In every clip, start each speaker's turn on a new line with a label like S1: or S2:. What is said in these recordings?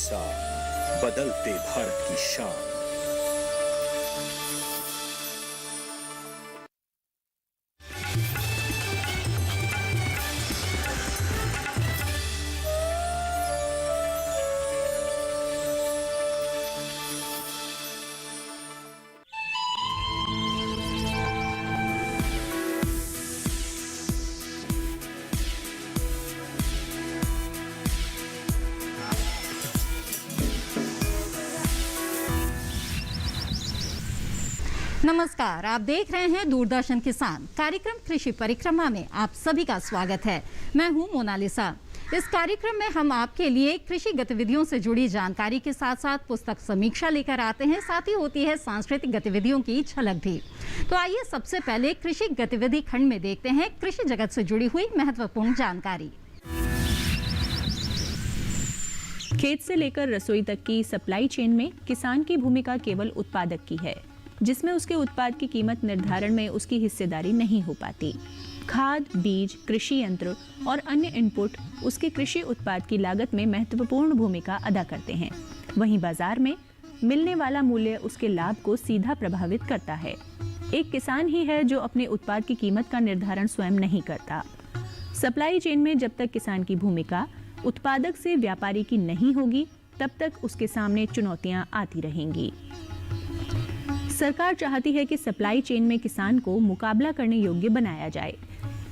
S1: साथ बदलते भारत की शान।
S2: नमस्कार, आप देख रहे हैं दूरदर्शन किसान कार्यक्रम कृषि परिक्रमा में आप सभी का स्वागत है। मैं हूं मोनालिसा। इस कार्यक्रम में हम आपके लिए कृषि गतिविधियों से जुड़ी जानकारी के साथ साथ पुस्तक समीक्षा लेकर आते हैं, साथ ही होती है सांस्कृतिक गतिविधियों की झलक भी। तो आइए सबसे पहले कृषि गतिविधि खंड में देखते हैं कृषि जगत से जुड़ी हुई महत्वपूर्ण जानकारी।
S3: खेत से लेकर रसोई तक की सप्लाई चेन में किसान की भूमिका केवल उत्पादक की है, जिसमें उसके उत्पाद की कीमत निर्धारण में उसकी हिस्सेदारी नहीं हो पाती। खाद, बीज, कृषि यंत्र और अन्य इनपुट उसके कृषि उत्पाद की लागत में महत्वपूर्ण भूमिका अदा करते हैं। वहीं बाजार में मिलने वाला मूल्य उसके लाभ को सीधा प्रभावित करता है। एक किसान ही है जो अपने उत्पाद की कीमत का निर्धारण स्वयं नहीं करता। सप्लाई चेन में जब तक किसान की भूमिका उत्पादक से व्यापारी की नहीं होगी, तब तक उसके सामने चुनौतियां आती रहेंगी। सरकार चाहती है कि सप्लाई चेन में किसान को मुकाबला करने योग्य बनाया जाए।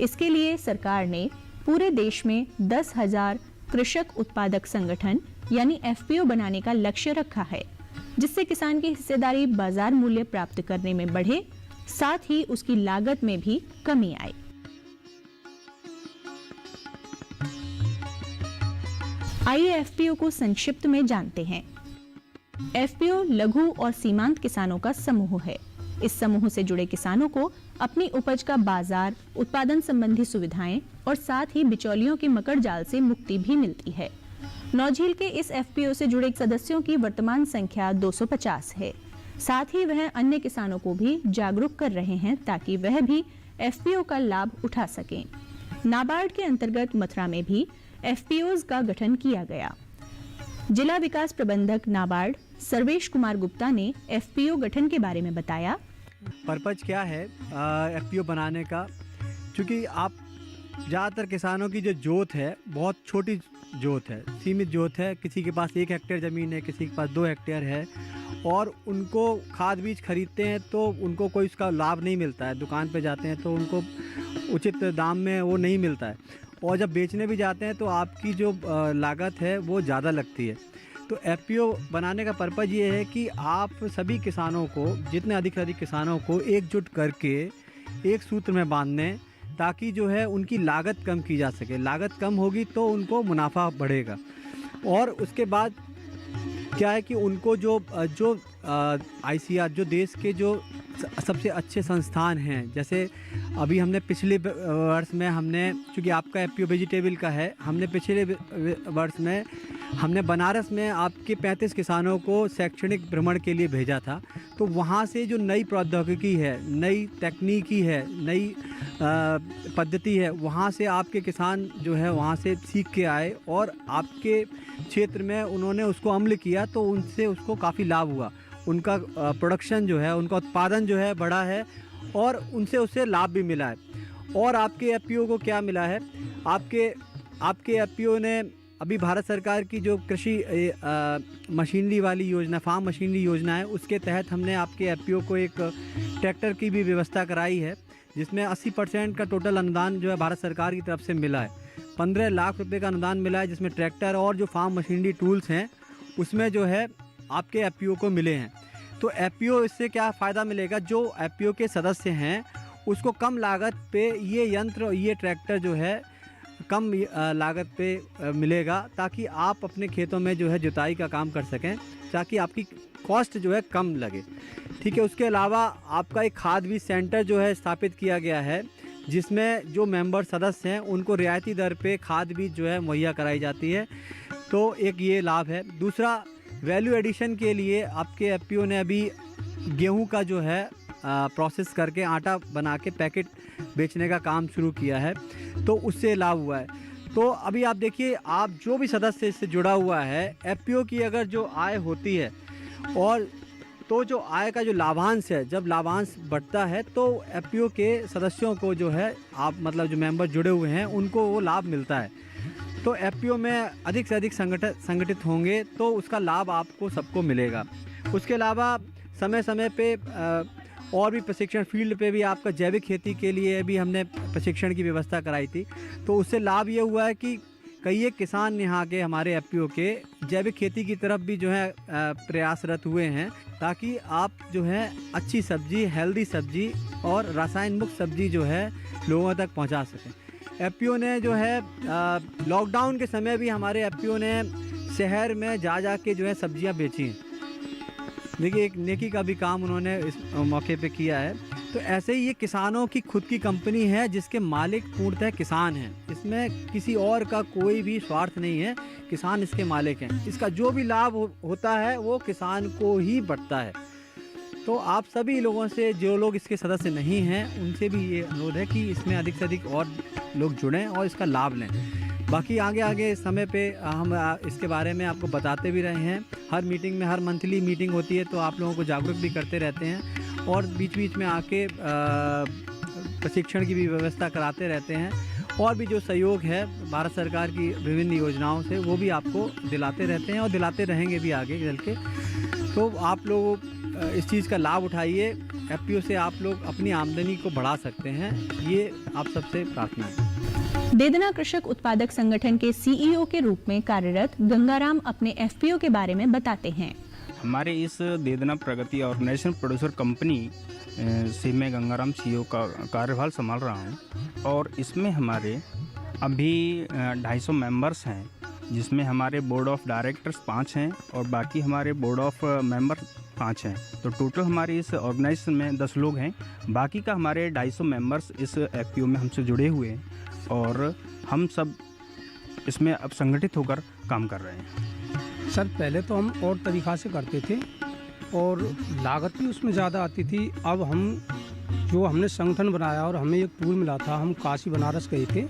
S3: इसके लिए सरकार ने पूरे देश में 10,000 कृषक उत्पादक संगठन यानी एफपीओ बनाने का लक्ष्य रखा है, जिससे किसान की हिस्सेदारी बाजार मूल्य प्राप्त करने में बढ़े, साथ ही उसकी लागत में भी कमी आए। आइए एफपीओ को संक्षिप्त में जानते हैं। एफपीओ लघु और सीमांत किसानों का समूह है। इस समूह से जुड़े किसानों को अपनी उपज का बाजार, उत्पादन संबंधी सुविधाएं और साथ ही बिचौलियों के मकड़ जाल से मुक्ति भी मिलती है। नौझील के इस एफपीओ से जुड़े सदस्यों की वर्तमान संख्या 250 है। साथ ही वह अन्य किसानों को भी जागरूक कर रहे हैं ताकि वह भी एफपीओ का लाभ उठा सकें। नाबार्ड के अंतर्गत मथुरा में भी एफपीओज का गठन किया गया। जिला विकास प्रबंधक नाबार्ड सर्वेश कुमार गुप्ता ने एफपीओ गठन के बारे में बताया।
S4: पर्पज क्या है एफपीओ बनाने का, क्योंकि आप ज़्यादातर किसानों की जो जोत है बहुत छोटी जोत है, सीमित जोत है। किसी के पास 1 हेक्टेयर ज़मीन है, किसी के पास 2 हेक्टेयर है, और उनको खाद बीज खरीदते हैं तो उनको कोई उसका लाभ नहीं मिलता है। दुकान पे जाते हैं तो उनको उचित दाम में वो नहीं मिलता है, और जब बेचने भी जाते हैं तो आपकी जो लागत है वो ज़्यादा लगती है। तो एफपीओ बनाने का पर्पज़ ये है कि आप सभी किसानों को, जितने अधिक से अधिक किसानों को एकजुट करके एक सूत्र में बांध दें, ताकि जो है उनकी लागत कम की जा सके। लागत कम होगी तो उनको मुनाफा बढ़ेगा। और उसके बाद क्या है कि उनको जो आईसीआर, जो देश के जो सबसे अच्छे संस्थान हैं, जैसे अभी हमने पिछले वर्ष में चूँकि आपका एफपीओ वेजिटेबल का है, हमने पिछले वर्ष में हमने बनारस में आपके 35 किसानों को शैक्षणिक भ्रमण के लिए भेजा था। तो वहाँ से जो नई प्रौद्योगिकी है, नई तकनीकी है, नई पद्धति है, वहाँ से आपके किसान जो है वहाँ से सीख के आए और आपके क्षेत्र में उन्होंने उसको अमल किया, तो उनसे उसको काफ़ी लाभ हुआ। उनका प्रोडक्शन जो है, उनका उत्पादन जो है बढ़ा है, और उनसे उससे लाभ भी मिला है। और आपके एफपीओ को क्या मिला है, आपके एफपीओ ने अभी भारत सरकार की जो कृषि मशीनरी वाली योजना, फार्म मशीनरी योजना है, उसके तहत हमने आपके एफपीओ को एक ट्रैक्टर की भी व्यवस्था कराई है, जिसमें 80% का टोटल अनुदान जो है भारत सरकार की तरफ से मिला है। 15 लाख रुपए का अनुदान मिला है, जिसमें ट्रैक्टर और जो फार्म मशीनरी टूल्स हैं उसमें जो है आपके एफपीओ को मिले हैं। तो एफपीओ इससे क्या फ़ायदा मिलेगा, जो एफपीओ के सदस्य हैं उसको कम लागत पे ये यंत्र, ये ट्रैक्टर जो है कम लागत पे मिलेगा, ताकि आप अपने खेतों में जो है जुताई का काम कर सकें, ताकि आपकी कॉस्ट जो है कम लगे। ठीक है। उसके अलावा आपका एक खाद बीज सेंटर जो है स्थापित किया गया है, जिसमें जो मेंबर सदस्य हैं उनको रियायती दर पे खाद बीज जो है मुहैया कराई जाती है। तो एक ये लाभ है। दूसरा, वैल्यू एडिशन के लिए आपके एफपीओ ने अभी गेहूं का जो है प्रोसेस करके आटा बना के पैकेट बेचने का काम शुरू किया है, तो उससे लाभ हुआ है। तो अभी आप देखिए, आप जो भी सदस्य इससे जुड़ा हुआ है, एफपीओ की अगर जो आय होती है और तो जो आय का जो लाभांश है, जब लाभांश बढ़ता है तो एफपीओ के सदस्यों को जो है, आप मतलब जो मेंबर जुड़े हुए हैं उनको वो लाभ मिलता है। तो एफपीओ में अधिक से अधिक संगठित होंगे तो उसका लाभ आपको सबको मिलेगा। उसके अलावा समय समय पे और भी प्रशिक्षण, फील्ड पे भी आपका जैविक खेती के लिए भी हमने प्रशिक्षण की व्यवस्था कराई थी। तो उससे लाभ ये हुआ है कि कई एक किसान यहाँ के हमारे एफपीओ के जैविक खेती की तरफ भी जो है प्रयासरत हुए हैं, ताकि आप जो है अच्छी सब्जी, हेल्दी सब्जी और रासायन मुक्त सब्जी जो है लोगों तक पहुँचा सकें। एफपीओ ने जो है लॉकडाउन के समय भी हमारे एफपीओ ने शहर में जा के जो है सब्जियाँ बेची हैं। देखिए, एक नेकी का भी काम उन्होंने इस मौके पे किया है। तो ऐसे ही ये किसानों की खुद की कंपनी है जिसके मालिक पूर्णतः किसान हैं। इसमें किसी और का कोई भी स्वार्थ नहीं है, किसान इसके मालिक हैं। इसका जो भी लाभ होता है वो किसान को ही बढ़ता है। तो आप सभी लोगों से, जो लोग इसके सदस्य नहीं हैं, उनसे भी ये अनुरोध है कि इसमें अधिक से अधिक और लोग जुड़ें और इसका लाभ लें। बाकी आगे समय पे हम इसके बारे में आपको बताते भी रहे हैं। हर मीटिंग में, हर मंथली मीटिंग होती है तो आप लोगों को जागरूक भी करते रहते हैं और बीच बीच में आके प्रशिक्षण की भी व्यवस्था कराते रहते हैं। और भी जो सहयोग है भारत सरकार की विभिन्न योजनाओं से, वो भी आपको दिलाते रहते हैं और दिलाते रहेंगे भी आगे चल के। तो आप लोग इस चीज़ का लाभ उठाइए। एफपीओ से आप लोग अपनी आमदनी को बढ़ा सकते हैं, ये आप सबसे प्रार्थना है।
S3: देदना कृषक उत्पादक संगठन के सीईओ के रूप में कार्यरत गंगाराम अपने एफपीओ के बारे में बताते हैं।
S5: हमारे इस देदना प्रगति ऑर्गेनाइजेशन प्रोड्यूसर कंपनी से मैं गंगाराम सीईओ का कार्यभार संभाल रहा हूं और इसमें हमारे अभी 250 मेंबर्स हैं, जिसमें हमारे बोर्ड ऑफ डायरेक्टर्स 5 हैं और बाकी हमारे बोर्ड ऑफ मेंबर 5 हैं। तो टोटल हमारे इस ऑर्गेनाइजेशन में 10 लोग हैं। बाकी का हमारे 250 मेंबर्स इस एफपीओ में हमसे जुड़े हुए हैं और हम सब इसमें अब संगठित होकर काम कर रहे हैं।
S6: सर, पहले तो हम और तरीक़ा से करते थे और लागत भी उसमें ज़्यादा आती थी। अब हमने संगठन बनाया और हमें एक टूर मिला था, हम काशी बनारस गए थे,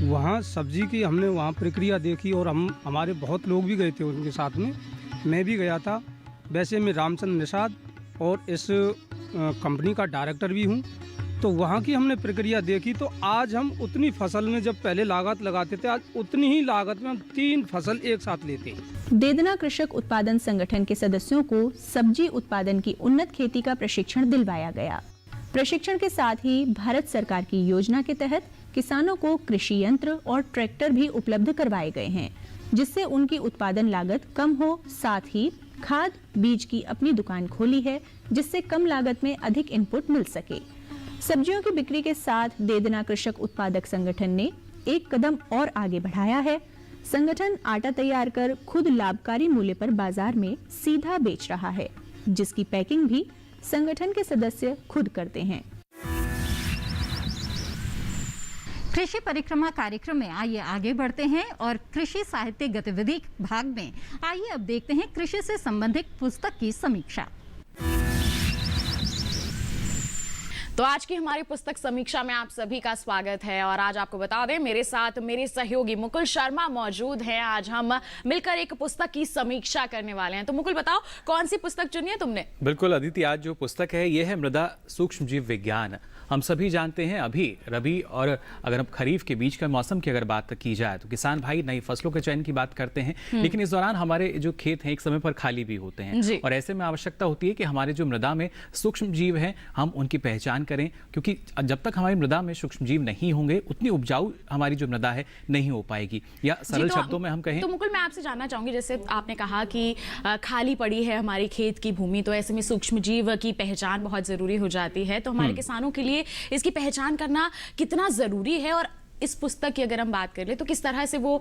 S6: वहाँ सब्जी की हमने वहाँ प्रक्रिया देखी और हमारे बहुत लोग भी गए थे उनके साथ में, मैं भी गया था। वैसे मैं रामचंद्र निषाद और इस कंपनी का डायरेक्टर भी हूँ। तो वहाँ की हमने प्रक्रिया देखी तो आज हम उतनी फसल में जब पहले लागत लगाते थे, आज उतनी ही लागत में हम 3 फसल एक साथ लेते हैं।
S3: देदना कृषक उत्पादन संगठन के सदस्यों को सब्जी उत्पादन की उन्नत खेती का प्रशिक्षण दिलवाया गया। प्रशिक्षण के साथ ही भारत सरकार की योजना के तहत किसानों को कृषि यंत्र और ट्रैक्टर भी उपलब्ध करवाए गए हैं, जिससे उनकी उत्पादन लागत कम हो। साथ ही खाद बीज की अपनी दुकान खोली है, जिससे कम लागत में अधिक इनपुट मिल सके। सब्जियों की बिक्री के साथ देदना कृषक उत्पादक संगठन ने एक कदम और आगे बढ़ाया है। संगठन आटा तैयार कर खुद लाभकारी मूल्य पर बाजार में सीधा बेच रहा है, जिसकी पैकिंग भी संगठन के सदस्य खुद करते हैं।
S2: कृषि परिक्रमा कार्यक्रम में आइए आगे बढ़ते हैं और कृषि साहित्य गतिविधि भाग में आइए अब देखते हैं कृषि से संबंधित पुस्तक की समीक्षा।
S7: तो आज की हमारी पुस्तक समीक्षा में आप सभी का स्वागत है और आज आपको बता दें, मेरे साथ मेरे सहयोगी मुकुल शर्मा मौजूद हैं। आज हम मिलकर एक पुस्तक की समीक्षा करने वाले हैं। तो मुकुल, बताओ कौन सी पुस्तक चुनी है तुमने?
S1: बिल्कुल अदिति, आज जो पुस्तक है ये है मृदा सूक्ष्म जीव विज्ञान। हम सभी जानते हैं अभी रबी और अगर हम खरीफ के बीच का मौसम की अगर बात की जाए तो किसान भाई नई फसलों के चयन की बात करते हैं, लेकिन इस दौरान हमारे जो खेत हैं एक समय पर खाली भी होते हैं और ऐसे में आवश्यकता होती है कि हमारे जो मृदा में सूक्ष्म जीव हैं हम उनकी पहचान करें, क्योंकि जब तक हमारी मृदा में सूक्ष्म जीव नहीं होंगे उतनी उपजाऊ हमारी जो मृदा है नहीं हो पाएगी। या सरल शब्दों में हम कहें
S7: तो मुकुल, मैं आपसे जानना चाहूंगी, जैसे आपने कहा कि खाली पड़ी है हमारी खेत की भूमि, तो ऐसे में सूक्ष्म जीव की पहचान बहुत जरूरी हो जाती है। तो हमारे किसानों के लिए इसकी पहचान करना कितना जरूरी है और इस पुस्तक की अगर हम बात कर ले तो किस तरह से वो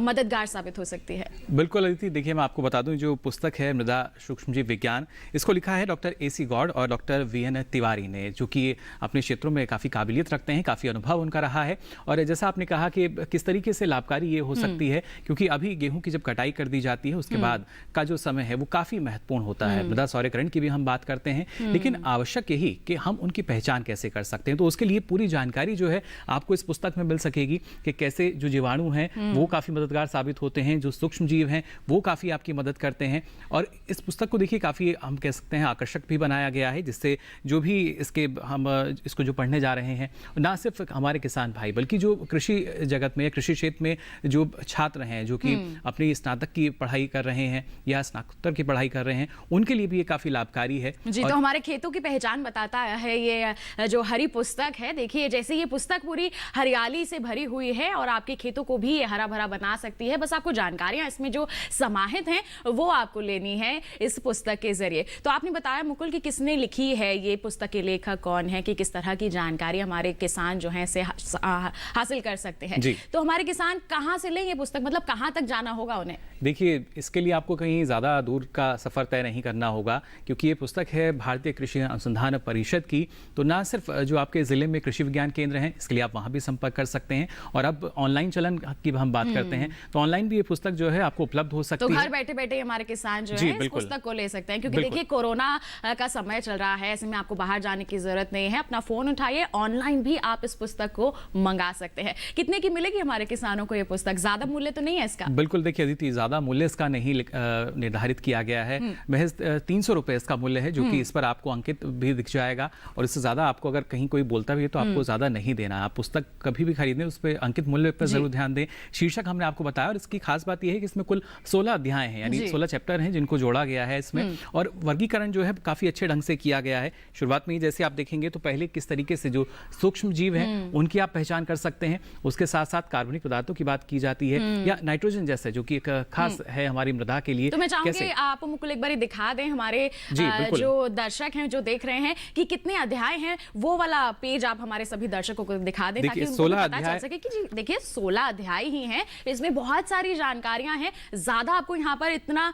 S7: मददगार साबित हो सकती है?
S1: बिल्कुल अदिति, देखिए मैं आपको बता दूं, जो पुस्तक है मृदा सूक्ष्मजीव विज्ञान, इसको लिखा है डॉक्टर AC गौड़ और डॉक्टर VN तिवारी ने, जो कि अपने क्षेत्रों में काफ़ी काबिलियत रखते हैं, काफ़ी अनुभव उनका रहा है। और जैसा आपने कहा कि किस तरीके से लाभकारी ये हो सकती है, क्योंकि अभी गेहूँ की जब कटाई कर दी जाती है उसके बाद का जो समय है वो काफ़ी महत्वपूर्ण होता है। मृदा सौर्यकरण की भी हम बात करते हैं, लेकिन आवश्यक यही कि हम उनकी पहचान कैसे कर सकते हैं। तो उसके लिए पूरी जानकारी जो है आपको इस पुस्तक में मिल सकेगी कि कैसे जो जीवाणु हैं वो काफ़ी मददगार साबित होते हैं, जो सूक्ष्म जीव हैं वो काफ़ी आपकी मदद करते हैं। और इस पुस्तक को देखिए काफ़ी हम कह सकते हैं आकर्षक भी बनाया गया है, जिससे जो भी हम इसको जो पढ़ने जा रहे हैं, ना सिर्फ हमारे किसान भाई बल्कि जो कृषि जगत में, कृषि क्षेत्र में जो छात्र हैं जो कि अपनी स्नातक की पढ़ाई कर रहे हैं या स्नातकोत्तर की पढ़ाई कर रहे हैं, उनके लिए भी ये काफ़ी लाभकारी है।
S7: जी, तो हमारे खेतों की पहचान बताता है ये जो हरी पुस्तक है। देखिए जैसे ये पुस्तक पूरी हरियाली से भरी हुई है और आपके खेतों को भी ये हरा भरा बना सकती है। बस आपको जानकारियां इसमें जो समाहित हैं वो आपको लेनी है इस पुस्तक के जरिए। तो आपने बताया मुकुल कि किसने लिखी है ये पुस्तक, के लेखक कौन है, कि किस तरह की जानकारी हमारे किसान जो हैं से हासिल कर सकते हैं। तो हमारे किसान कहाँ से लें ये पुस्तक, मतलब कहाँ तक जाना होगा उन्हें?
S1: देखिए इसके लिए आपको कहीं ज़्यादा दूर का सफ़र तय नहीं करना होगा, क्योंकि ये पुस्तक है भारतीय कृषि अनुसंधान परिषद की। तो ना सिर्फ जो आपके ज़िले में कृषि विज्ञान केंद्र हैं, इसके लिए आप वहाँ भी संपर्क कर सकते हैं। और अब ऑनलाइन चलन की हम बात करते हैं तो ऑनलाइन भी ये पुस्तक जो है आपको उपलब्ध हो सकती है।
S7: तो घर बैठे बैठे हमारे किसान जो है इस पुस्तक को ले सकते हैं, क्योंकि देखिए कोरोना का समय चल रहा है, ऐसे में आपको बाहर जाने की जरूरत नहीं है। अपना फोन उठाइए, ऑनलाइन भी आप इस पुस्तक को मंगा सकते हैं। कितने की मिलेगी हमारे किसानों को ये पुस्तक? ज्यादा मूल्य तो नहीं है इसका?
S1: बिल्कुल, देखिए अदिति, ज्यादा मूल्य इसका नहीं निर्धारित किया गया है। महज 300 रुपए इसका मूल्य है, जो कि इस पर आपको अंकित भी दिख जाएगा। और इससे ज्यादा आपको अगर कहीं कोई बोलता भी है तो आपको ज्यादा नहीं देना। आप पुस्तक कभी भी खरीदें उस पर अंकित मूल्य पर जरूर ध्यान दें। शीर्षक हमने आपको बताया, और इसकी खास बात यह है कि इसमें कुल 16 अध्याय हैं, यानी 16 चैप्टर हैं जिनको जोड़ा गया है इसमें। और वर्गीकरण जो है काफी अच्छे ढंग से किया गया है। शुरुआत में ही जैसे आप देखेंगे तो पहले किस तरीके से जो सूक्ष्म जीव हैं उनकी आप पहचान कर सकते हैं, उसके साथ साथ कार्बनिक पदार्थों की बात की जाती है, या नाइट्रोजन जैसे जो कि एक खास है हमारी मृदा के लिए।
S7: तो मैं चाहूंगी आप मुकुल एक बार दिखा दें हमारे जो दर्शक हैं जो देख रहे हैं कि कितने अध्याय हैं, वो वाला पेज आप हमारे सभी दर्शकों को दिखा दें ताकि उनको पता चल सके कि जी देखिए 16 अध्याय ही हैं, इसमें बहुत सारी जानकारियां हैं। ज्यादा आपको यहाँ पर इतना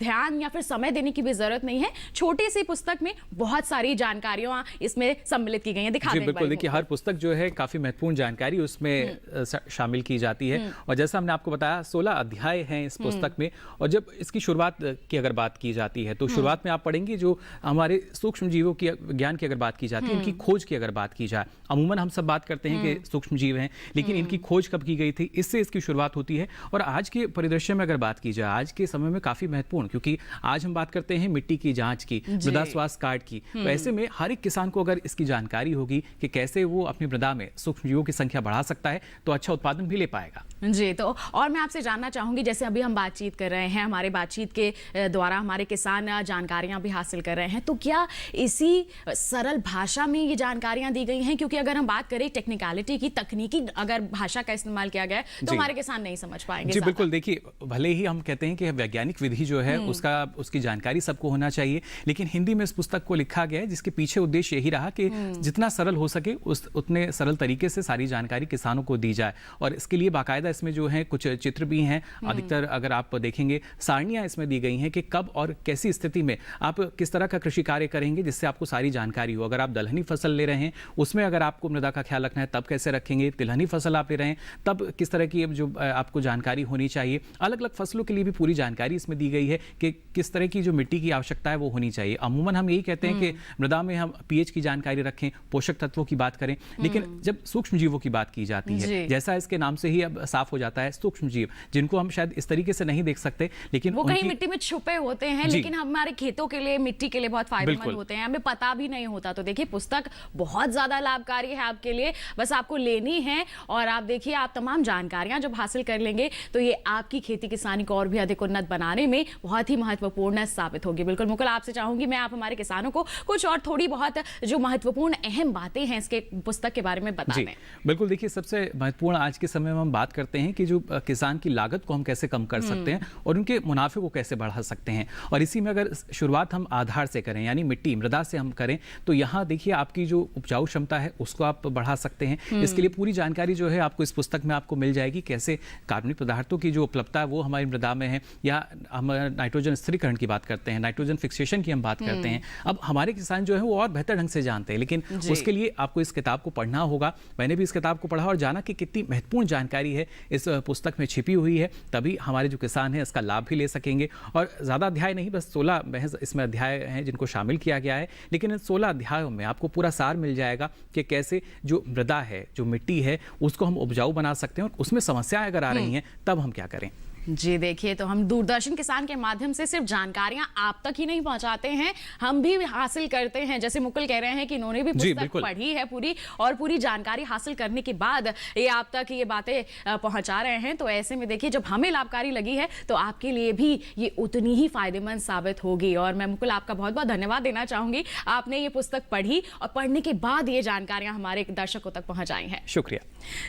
S7: ध्यान या फिर समय देने की भी जरूरत नहीं है। छोटी सी पुस्तक में बहुत सारी जानकारियां इसमें सम्मिलित की गई हैं। दिखा दें
S1: बिल्कुल, देखिए हर पुस्तक जो है काफी महत्वपूर्ण जानकारी उसमें शामिल की जाती है। और जैसा हमने आपको बताया 16 अध्याय हैं इस पुस्तक में। और जब इसकी शुरुआत की अगर बात की जाती है तो शुरुआत में आप पढ़ेंगे जो हमारे सूक्ष्म जीवों की विज्ञान की अगर बात की जाती है, इनकी खोज की अगर बात की जाए, अमूमन हम सब बात करते हैं कि सूक्ष्म जीव हैं, लेकिन इनकी खोज कब की गई थी, इससे इसकी शुरुआत होती है। और आज के परिदृश्य में अगर बात की जाए, आज के समय में काफी महत्वपूर्ण, क्योंकि आज हम बात करते हैं मिट्टी की जांच की, मृदा स्वास्थ्य कार्ड की। तो ऐसे में हर एक किसान को अगर इसकी जानकारी होगी कि कैसे वो अपनी मृदा में सूक्ष्म जीवों की संख्या बढ़ा सकता है, तो अच्छा उत्पादन भी ले पाएगा।
S7: जी, तो और मैं आपसे जानना चाहूंगी, जैसे अभी हम बातचीत कर रहे हैं, हमारे बातचीत के द्वारा हमारे किसान जानकारियां भी हासिल कर रहे हैं, तो क्या इसी सरल भाषा में ये जानकारियां दी गई हैं? क्योंकि अगर हम बात करें टेक्निकलिटी की, तकनीकी अगर भाषा का इस्तेमाल किया गया है तो हमारे किसान नहीं समझ पाएंगे।
S1: जी बिल्कुल, देखिए भले ही हम कहते हैं कि वैज्ञानिक विधि जो है उसकी जानकारी सबको होना चाहिए, लेकिन हिंदी में इस पुस्तक को लिखा गया है जिसके पीछे उद्देश्य यही रहा कि जितना सरल हो सके उतने सरल तरीके से सारी जानकारी किसानों को दी जाए। और इसके लिए बाकायदा इसमें जो है कुछ चित्र भी हैं। अधिकतर अगर आप देखेंगे सारणियां इसमें दी गई हैं कि कब और कैसी स्थिति में आप किस तरह का कृषि कार्य करेंगे जिससे आपको सारी जानकारी हो। अगर आप दलहनी फसल ले रहे हैं उसमें अगर आपको मृदा का ख्याल रखना है तब कैसे रखेंगे, तिलहनी फसल आप ले रहे हैं तब किस तरह की जो आपको जानकारी होनी चाहिए। अलग अलग फसलों के लिए भी पूरी जानकारी इसमें दी गई है कि किस तरह की जो मिट्टी की आवश्यकता है वो होनी चाहिए। अमूमन हम यही कहते हैं कि मृदा में हम पीएच की जानकारी रखें, पोषक तत्वों की बात करें, लेकिन जब सूक्ष्म जीवों की बात की जाती है, जैसा इसके नाम से ही अब साफ हो जाता है, सूक्ष्म जीव जिनको हम शायद इस तरीके से नहीं देख सकते, लेकिन
S7: वो कहीं मिट्टी में छुपे होते हैं, लेकिन हमारे खेतों के लिए, मिट्टी के लिए बहुत फायदेमंद होते हैं, हमें पता भी नहीं होता। तो देखिए पुस्तक बहुत ज्यादा लाभकारी है आपके लिए, बस आपको लेनी है और आप देखिए आप तमाम जानकारियां जब हासिल कर लेंगे तो ये आपकी खेती किसानी को और भी अधिक उन्नत बनाने में बहुत ही महत्वपूर्ण साबित होगी। बिल्कुल मुकुल, आपसे चाहूंगी मैं आप हमारे किसानों को कुछ और थोड़ी बहुत जो महत्वपूर्ण अहम बातें हैं इसके पुस्तक के बारे में बता दें।
S1: बिल्कुल, देखिए सबसे महत्वपूर्ण आज के समय में हम बात करते हैं कि जो किसान की लागत को हम कैसे कम कर सकते हैं और उनके मुनाफे को कैसे बढ़ा सकते हैं। और इसी में अगर शुरुआत हम आधार से करें, यानी मिट्टी मृदा से हम करें, तो यहाँ देखिए आपकी जो उपजाऊ क्षमता है उसको आप बढ़ा सकते हैं। इसके लिए पूरी जानकारी जो है आपको इस पुस्तक में आपको मिल जाएगी, कैसे कार्बनिक पदार्थों की जो उपलब्धता है वो हमारी मृदा में है, या हम नाइट्रोजन स्थिरीकरण की बात करते हैं, नाइट्रोजन फिक्सेशन की हम बात करते हैं। अब हमारे किसान जो है वो और बेहतर ढंग से जानते हैं, लेकिन उसके लिए आपको इस किताब को पढ़ना होगा। मैंने भी इस किताब को पढ़ा और जाना कि कितनी महत्वपूर्ण जानकारी है इस पुस्तक में छिपी हुई है, तभी हमारे जो किसान हैं इसका लाभ भी ले सकेंगे। और ज़्यादा अध्याय नहीं, बस 16 महज इसमें अध्याय हैं जिनको शामिल किया गया है, लेकिन इन 16 अध्यायों में आपको पूरा सार मिल जाएगा कि कैसे जो मृदा है, जो मिट्टी है, उसको हम उपजाऊ बना सकते हैं और उसमें समस्याएं अगर आ रही हैं तब हम क्या करें।
S7: जी देखिए, तो हम दूरदर्शन किसान के माध्यम से सिर्फ जानकारियां आप तक ही नहीं पहुंचाते हैं, हम भी हासिल करते हैं। जैसे मुकुल कह रहे हैं कि इन्होंने भी पुस्तक पढ़ी है पूरी, और पूरी जानकारी हासिल करने के बाद ये आप तक ये बातें पहुंचा रहे हैं। तो ऐसे में देखिए, जब हमें लाभकारी लगी है तो आपके लिए भी ये उतनी ही फायदेमंद साबित होगी। और मैं मुकुल आपका बहुत बहुत धन्यवाद देना चाहूंगी, आपने ये पुस्तक पढ़ी और पढ़ने के बाद ये जानकारियां हमारे दर्शकों तक पहुंचाई हैं।
S1: शुक्रिया।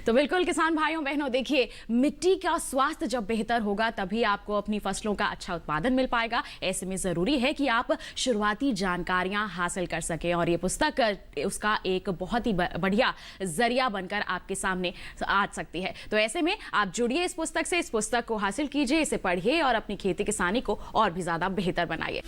S7: तो बिल्कुल किसान भाइयों बहनों, देखिए, मिट्टी का स्वास्थ्य जब बेहतर होगा तभी आपको अपनी फसलों का अच्छा उत्पादन मिल पाएगा। ऐसे में जरूरी है कि आप शुरुआती जानकारियां हासिल कर सकें, और ये पुस्तक उसका एक बहुत ही बढ़िया जरिया बनकर आपके सामने आ सकती है। तो ऐसे में आप जुड़िए इस पुस्तक से, इस पुस्तक को हासिल कीजिए, इसे पढ़िए और अपनी खेती किसानी को और भी ज्यादा बेहतर बनाइए।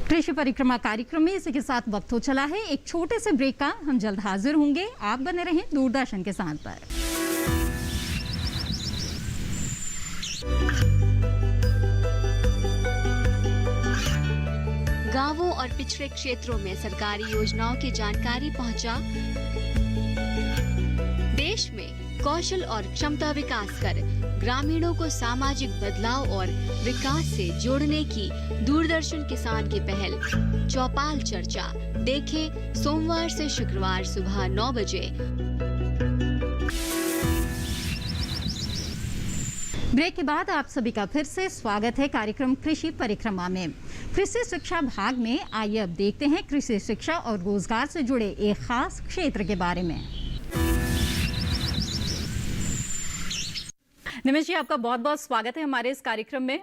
S2: कृषि परिक्रमा कार्यक्रम में इसी के साथ वक्त हो चला है एक छोटे से ब्रेक का। हम जल्द हाजिर होंगे, आप बने रहें दूरदर्शन किसान पर।
S8: गांवों और पिछड़े क्षेत्रों में सरकारी योजनाओं की जानकारी पहुंचा। देश में कौशल और क्षमता विकास कर ग्रामीणों को सामाजिक बदलाव और विकास से जोड़ने की दूरदर्शन किसान की पहल चौपाल चर्चा देखें सोमवार से शुक्रवार सुबह 9 बजे।
S2: ब्रेक के बाद आप सभी का फिर से स्वागत है कार्यक्रम कृषि परिक्रमा में। कृषि शिक्षा भाग में आइए अब देखते हैं कृषि शिक्षा और रोजगार से जुड़े एक खास क्षेत्र के बारे में। निमेश जी, आपका बहुत बहुत स्वागत है हमारे इस कार्यक्रम में।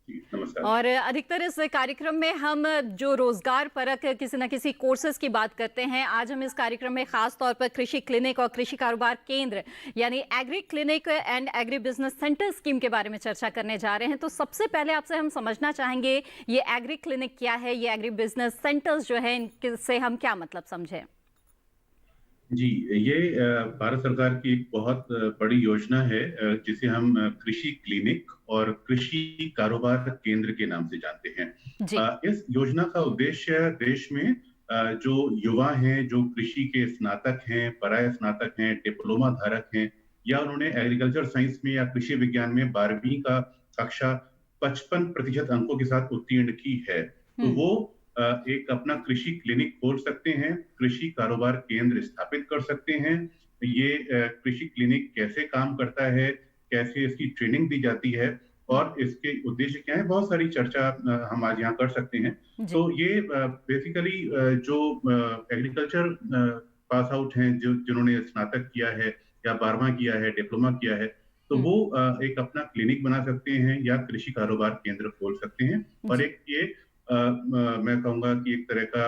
S9: नमस्कार।
S2: और अधिकतर इस कार्यक्रम में हम जो रोजगार परक किसी न किसी कोर्सेज की बात करते हैं। आज हम इस कार्यक्रम में खास तौर पर कृषि क्लिनिक और कृषि कारोबार केंद्र यानी agree clinic and agri business centre scheme के बारे में चर्चा करने जा रहे हैं। तो सबसे पहले आपसे हम समझना चाहेंगे ये एग्री क्लिनिक क्या है, ये एग्री बिजनेस सेंटर्स जो है इनसे हम क्या मतलब समझें।
S9: जी, ये भारत सरकार की एक बहुत बड़ी योजना है जिसे हम कृषि क्लिनिक और कृषि कारोबार केंद्र के नाम से जानते हैं। इस योजना का उद्देश्य देश में जो युवा हैं, जो कृषि के स्नातक हैं, पराय स्नातक हैं, डिप्लोमा धारक हैं, या उन्होंने एग्रीकल्चर साइंस में या कृषि विज्ञान में 12वीं का कक्षा 55% अंकों के साथ उत्तीर्ण की है, तो वो एक अपना कृषि क्लिनिक खोल सकते हैं, कृषि कारोबार केंद्र स्थापित कर सकते हैं। ये कृषि क्लिनिक कैसे काम करता है, कैसे इसकी ट्रेनिंग दी जाती है और इसके उद्देश्य क्या है, बहुत सारी चर्चा हम आज यहाँ कर सकते हैं। तो ये बेसिकली जो एग्रीकल्चर पास आउट हैं, जिन्होंने स्नातक किया है या 12वां किया है, डिप्लोमा किया है, तो वो एक अपना क्लिनिक बना सकते हैं या कृषि कारोबार केंद्र खोल सकते हैं। और एक ये मैं कहूँगा कि एक तरह का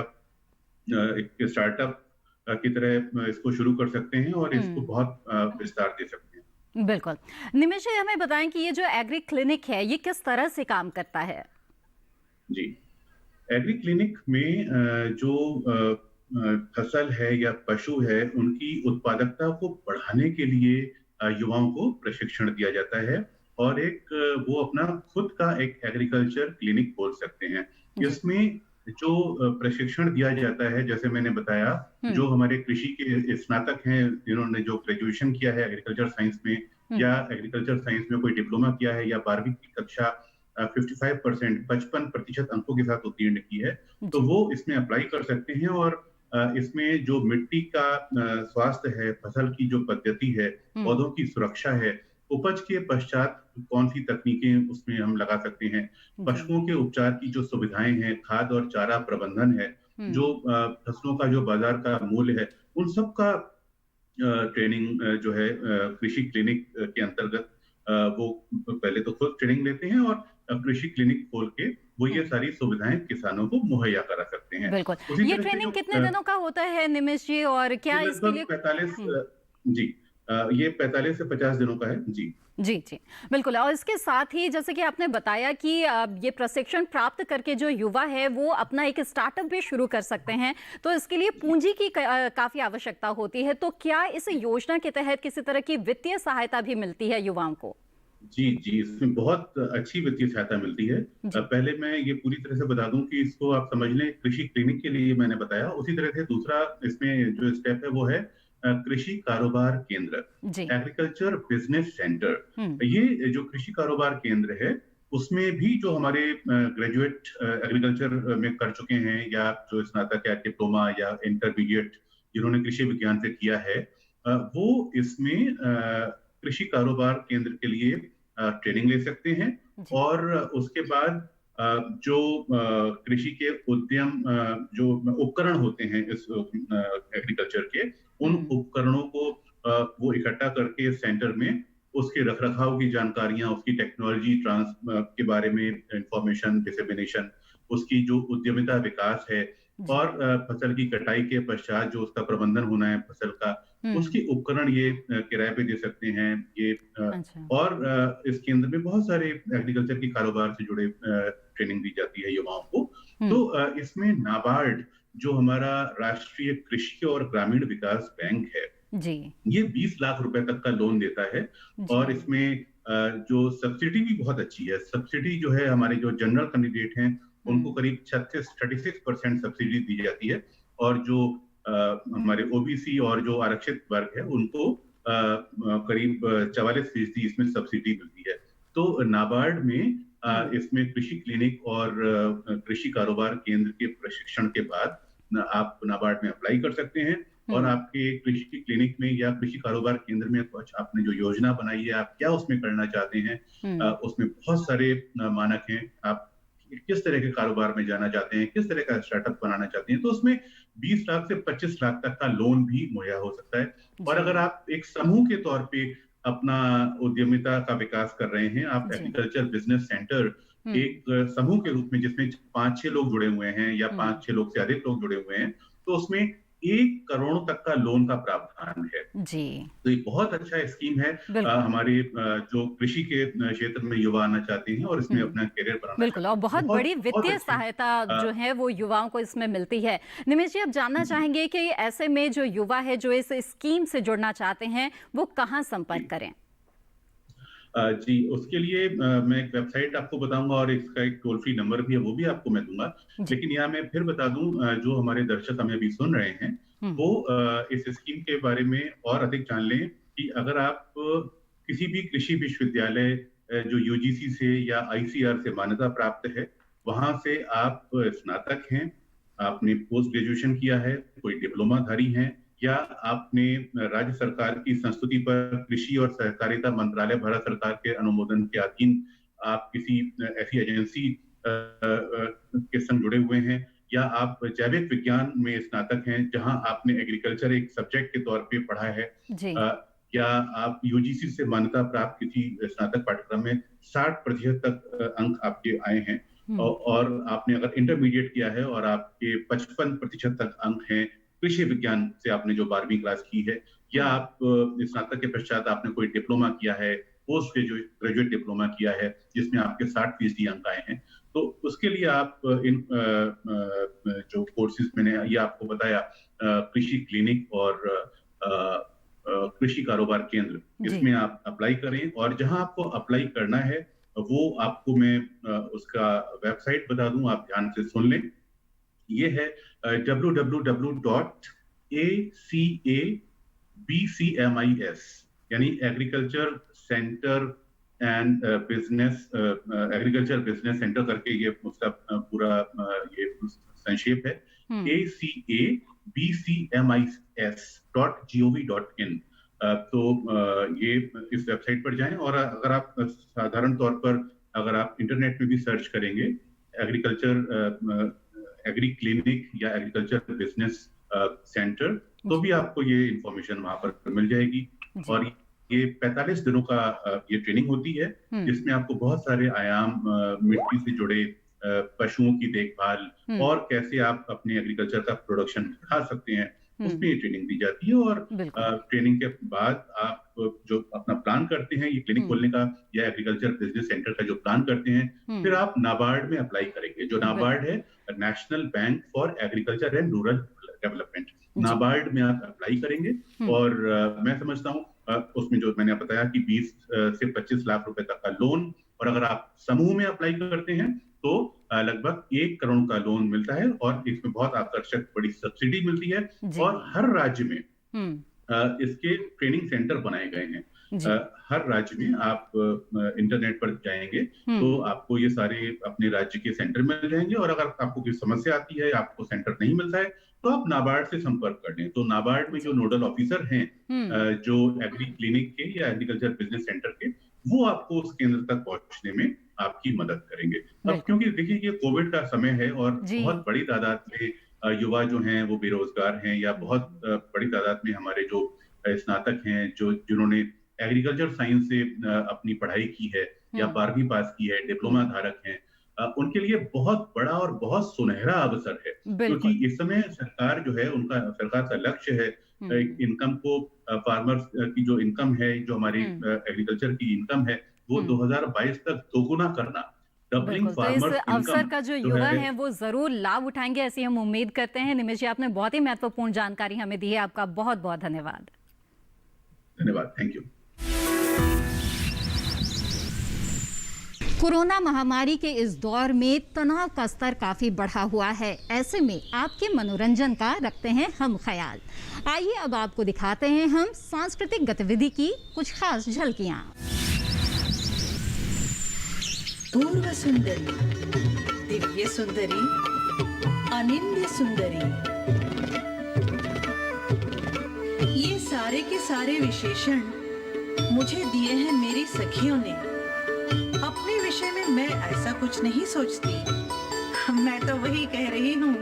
S9: एक स्टार्टअप की तरह इसको शुरू कर सकते हैं और इसको बहुत विस्तार दे सकते हैं।
S2: बिल्कुल। निमेश जी, हमें बताएं कि ये जो एग्री क्लिनिक है ये किस तरह से काम करता है।
S9: जी, एग्री क्लिनिक में जो फसल है या पशु है, उनकी उत्पादकता को बढ़ाने के लिए युवाओं को प्रशिक्षण दिया जाता है और एक वो अपना खुद का एक एग्रीकल्चर क्लिनिक खोल सकते हैं। इसमें जो प्रशिक्षण दिया जाता है, जैसे मैंने बताया, जो हमारे कृषि के स्नातक हैं, जिन्होंने जो ग्रेजुएशन किया है एग्रीकल्चर साइंस में या एग्रीकल्चर साइंस में कोई डिप्लोमा किया है या 12वीं की कक्षा 55% अंकों के साथ उत्तीर्ण की है, तो वो इसमें अप्लाई कर सकते हैं। और इसमें जो मिट्टी का स्वास्थ्य है, फसल की जो पद्धति है, पौधों की सुरक्षा है, उपज के पश्चात कौन सी तकनीकें उसमें हम लगा सकते हैं, पशुओं के उपचार की जो सुविधाएं हैं, खाद और चारा प्रबंधन है, जो फसलों का जो बाजार का मूल्य है, उन सब का ट्रेनिंग जो है कृषि क्लिनिक के अंतर्गत वो पहले तो खुद ट्रेनिंग लेते हैं और कृषि क्लिनिक खोल के वो ये सारी सुविधाएं किसानों को मुहैया करा सकते हैं।
S2: बिल्कुल। ये ट्रेनिंग कितने दिनों का होता है निमेश जी, और क्या इसके लिए
S9: 45 जी ये 45 से 50 दिनों का है जी।
S2: जी जी बिल्कुल। और इसके साथ ही जैसे कि आपने बताया कि ये प्रशिक्षण प्राप्त करके जो युवा है वो अपना एक स्टार्टअप भी शुरू कर सकते हैं, तो इसके लिए पूंजी की काफी आवश्यकता होती है। तो क्या इस योजना के तहत किसी तरह की वित्तीय सहायता भी मिलती है युवाओं को?
S9: जी जी, इसमें बहुत अच्छी वित्तीय सहायता मिलती है। पहले मैं ये पूरी तरह से बता दूं कि इसको आप समझ लें कृषि क्लिनिक के लिए मैंने बताया, उसी तरह से दूसरा इसमें जो स्टेप है वो है कृषि कारोबार केंद्र, एग्रीकल्चर बिजनेस सेंटर। ये जो कृषि कारोबार केंद्र है उसमें भी जो हमारे ग्रेजुएट एग्रीकल्चर में कर चुके हैं या जो स्नातक या डिप्लोमा या इंटरमीडिएट जिन्होंने कृषि विज्ञान से किया है, वो इसमें कृषि कारोबार केंद्र के लिए ट्रेनिंग ले सकते हैं। और उसके बाद जो कृषि के उद्यम जो उपकरण होते हैं इस एग्रीकल्चर के, उन उपकरणों को वो इकट्ठा करके सेंटर में उसके रखरखाव की जानकारियां, उसकी टेक्नोलॉजी के बारे में इंफॉर्मेशन डिसेमिनेशन, उसकी जो उद्यमिता विकास है और फसल की कटाई के पश्चात जो उसका प्रबंधन होना है फसल का, उसके उपकरण ये किराए पे दे सकते हैं ये। और इस केंद्र में बहुत सारे एग्रीकल्चर के कारोबार से जुड़े ट्रेनिंग दी जाती है युवाओं को। तो इसमें नाबार्ड जो हमारा राष्ट्रीय कृषि और ग्रामीण विकास बैंक है
S2: जी,
S9: ये 20 लाख रुपए तक का लोन देता है। और इसमें जो सब्सिडी भी बहुत अच्छी है। सब्सिडी जो है हमारे जो जनरल कैंडिडेट हैं उनको करीब 36% सब्सिडी दी जाती है, और जो हमारे ओबीसी और जो आरक्षित वर्ग है उनको करीब 44% इसमें सब्सिडी मिलती है। तो नाबार्ड में इसमें कृषि क्लिनिक और कृषि कारोबार केंद्र के प्रशिक्षण के बाद आप नाबार्ड में अप्लाई कर सकते हैं। और आपके कृषि क्लिनिक में या कृषि कारोबार केंद्र में कुछ आपने जो योजना बनाई है, आप क्या उसमें करना चाहते हैं, उसमें बहुत सारे मानक हैं। आप किस तरह के कारोबार में जाना चाहते हैं, किस तरह का स्टार्टअप बनाना चाहते हैं, तो उसमें 20 लाख से 25 लाख तक का लोन भी मुहैया हो सकता है। और अगर आप एक समूह के तौर पे अपना उद्यमिता का विकास कर रहे हैं, आप एग्रीकल्चर बिजनेस सेंटर एक समूह के रूप में जिसमें 5-6 लोग जुड़े हुए हैं या 5-6 लोग से अधिक लोग जुड़े हुए हैं, तो उसमें 1 करोड़ तक का लोन का प्रावधान है
S2: जी।
S9: तो ये बहुत अच्छा स्कीम है हमारे जो कृषि के क्षेत्र में युवा आना चाहते हैं और इसमें अपना करियर बनाना।
S2: बिल्कुल, और बहुत बड़ी वित्तीय सहायता जो है वो युवाओं को इसमें मिलती है। निमेश जी, अब जानना चाहेंगे कि ऐसे में जो युवा है जो इस स्कीम से जुड़ना चाहते हैं वो कहाँ संपर्क करें?
S9: जी, उसके लिए मैं एक वेबसाइट आपको बताऊंगा और इसका एक टोल फ्री नंबर भी है, वो भी आपको मैं दूंगा। लेकिन यहाँ मैं फिर बता दूं, जो हमारे दर्शक हमें अभी सुन रहे हैं वो इस स्कीम के बारे में और अधिक जान लें कि अगर आप किसी भी कृषि विश्वविद्यालय जो यूजीसी से या आईसीआर से मान्यता प्राप्त है, वहां से आप स्नातक हैं, आपने पोस्ट ग्रेजुएशन किया है, कोई डिप्लोमाधारी हैं, या आपने राज्य सरकार की संस्तुति पर कृषि और सहकारिता मंत्रालय भारत सरकार के अनुमोदन के अधीन आप किसी ऐसी एजेंसी के संग जुड़े हुए हैं, या आप जैविक विज्ञान में स्नातक हैं जहां आपने एग्रीकल्चर एक सब्जेक्ट के तौर पे पढ़ा है, या आप यूजीसी से मान्यता प्राप्त किसी स्नातक पाठ्यक्रम में 60% तक अंक आपके आए हैं, और आपने अगर इंटरमीडिएट किया है और आपके 55% तक अंक हैं कृषि विज्ञान से, आपने जो 12वीं क्लास की है, या आप स्नातक के पश्चात आपने कोई डिप्लोमा किया है, पोस्ट ग्रेजुएट डिप्लोमा किया है जिसमें आपके 60% अंक आए हैं, तो उसके लिए आप इन जो कोर्सेज मैंने ये आपको बताया, कृषि क्लिनिक और कृषि कारोबार केंद्र, इसमें आप अप्लाई करें। और जहां आपको अप्लाई करना है वो आपको मैं उसका वेबसाइट बता दूं, आप ध्यान से सुन लें। ये है www.acabcmis यानी agriculture centre and business, agriculture business centre करके ये उसका पूरा ये संक्षेप है, acabcmis.gov.in। तो ये इस वेबसाइट पर जाएं, और अगर आप साधारण तौर पर अगर आप इंटरनेट में भी सर्च करेंगे एग्रीकल्चर एग्री क्लिनिक या एग्रीकल्चर बिजनेस सेंटर, तो भी आपको ये इंफॉर्मेशन वहां पर मिल जाएगी। और ये 45 दिनों का ये ट्रेनिंग होती है जिसमें आपको बहुत सारे आयाम, मिट्टी से जुड़े पशुओं की देखभाल और कैसे आप अपने एग्रीकल्चर का प्रोडक्शन बढ़ा सकते हैं, उसमें ये ट्रेनिंग दी जाती है। और ट्रेनिंग के बाद आप जो अपना प्लान करते हैं, ये क्लिनिक खोलने का या एग्रीकल्चर बिजनेस सेंटर का जो प्लान करते हैं, फिर आप नाबार्ड में अप्लाई करेंगे। जो नाबार्ड है, national bank for agriculture and rural development, NABARD में आप अप्लाई करेंगे। और मैं समझता हूँ उसमें जो मैंने बताया कि 20 से 25 लाख रुपए तक का लोन, और अगर आप समूह में अप्लाई करते हैं तो लगभग 1 करोड़ का लोन मिलता है, और इसमें बहुत आकर्षक बड़ी सब्सिडी मिलती है। और हर राज्य में इसके ट्रेनिंग सेंटर बनाए गए हैं। हर राज्य में आप इंटरनेट पर जाएंगे तो आपको ये सारे अपने राज्य के सेंटर मिल जाएंगे। और अगर आपको कोई समस्या आती है, आपको सेंटर नहीं मिलता है, तो आप नाबार्ड से संपर्क कर लें। तो नाबार्ड में जो नोडल ऑफिसर हैं, जो एग्री क्लिनिक के या एग्रीकल्चर बिजनेस सेंटर के, वो आपको उस केंद्र तक पहुंचने में आपकी मदद करेंगे। अब क्योंकि देखिए ये कोविड का समय है और बहुत बड़ी तादाद में युवा जो हैं वो बेरोजगार हैं, या बहुत बड़ी तादाद में हमारे जो स्नातक हैं, जिन्होंने एग्रीकल्चर साइंस से अपनी पढ़ाई की है या 12वीं पास की है, डिप्लोमा धारक हैं, उनके लिए बहुत बड़ा और बहुत सुनहरा अवसर है। क्योंकि इस समय सरकार जो है, सरकार का लक्ष्य है इनकम को, फार्मर्स की जो इनकम है, जो हमारी एग्रीकल्चर की इनकम है, वो 2022 तक दोगुना करना। डबलिंग फार्मर्स
S2: इस अवसर का जो युवा है वो जरूर लाभ उठाएंगे, ऐसी हम उम्मीद करते हैं। निमेश जी, आपने बहुत ही महत्वपूर्ण जानकारी हमें दी है, आपका बहुत बहुत धन्यवाद।
S9: धन्यवाद, थैंक यू।
S2: कोरोना महामारी के इस दौर में तनाव का स्तर काफी बढ़ा हुआ है। ऐसे में आपके मनोरंजन का रखते हैं हम ख्याल। आइए अब आपको दिखाते हैं हम सांस्कृतिक गतिविधि की कुछ खास झलकियां।
S10: पूर्व सुंदरी, दिव्य सुंदरी, अनिंद्य सुंदरी, ये सारे के सारे विशेषण मुझे दिए हैं मेरी सखियों ने। अपने विषय में मैं ऐसा कुछ नहीं सोचती, मैं तो वही कह रही हूँ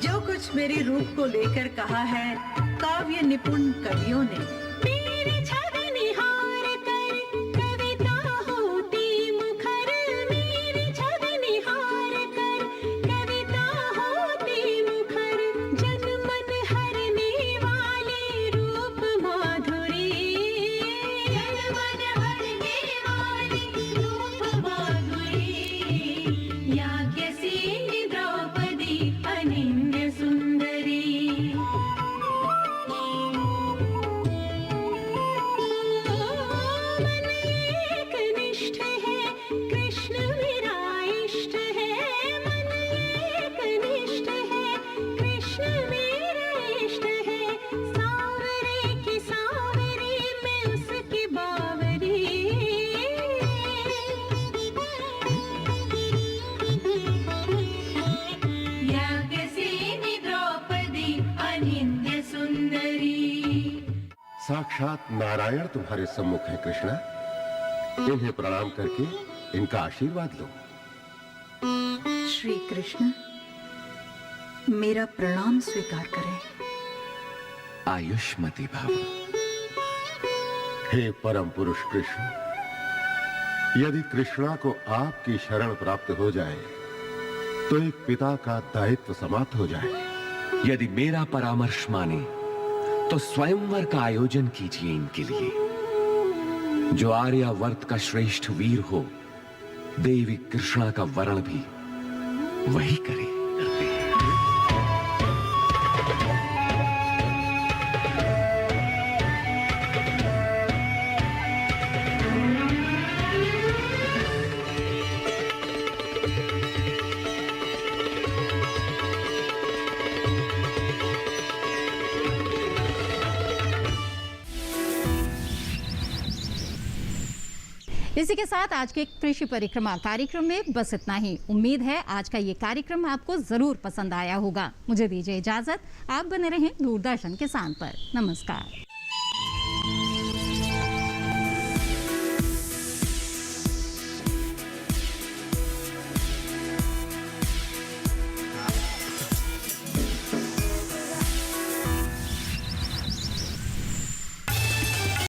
S10: जो कुछ मेरे रूप को लेकर कहा है काव्य निपुण कवियों ने। मेरे छवि निहार कर कविता होती मुखर, मेरी छवि निहार कर कविता होती मुखर, जन मन हरने वाली रूप माधुरी, जन मन हरने वाली रूप माधुरी, याज्ञसेनी द्रौपदी अनिंद्य सुंदरी।
S11: साक्षात नारायण तुम्हारे सम्मुख है कृष्णा, इन्हें प्रणाम करके इनका आशीर्वाद लो।
S10: श्री कृष्ण, मेरा प्रणाम स्वीकार करें।
S12: आयुष्मती भव।
S11: हे परम पुरुष कृष्ण, यदि कृष्णा को आपकी शरण प्राप्त हो जाए तो एक पिता का दायित्व समाप्त हो जाए।
S12: यदि मेरा परामर्श माने तो स्वयंवर का आयोजन कीजिए इनके लिए। जो आर्यावर्त का श्रेष्ठ वीर हो, देवी कृष्णा का वर्ण भी वही करे।
S2: इसी के साथ आज के कृषि परिक्रमा कार्यक्रम में बस इतना ही। उम्मीद है आज का ये कार्यक्रम आपको जरूर पसंद आया होगा। मुझे दीजिए इजाजत, आप बने रहें दूरदर्शन किसान पर। नमस्कार।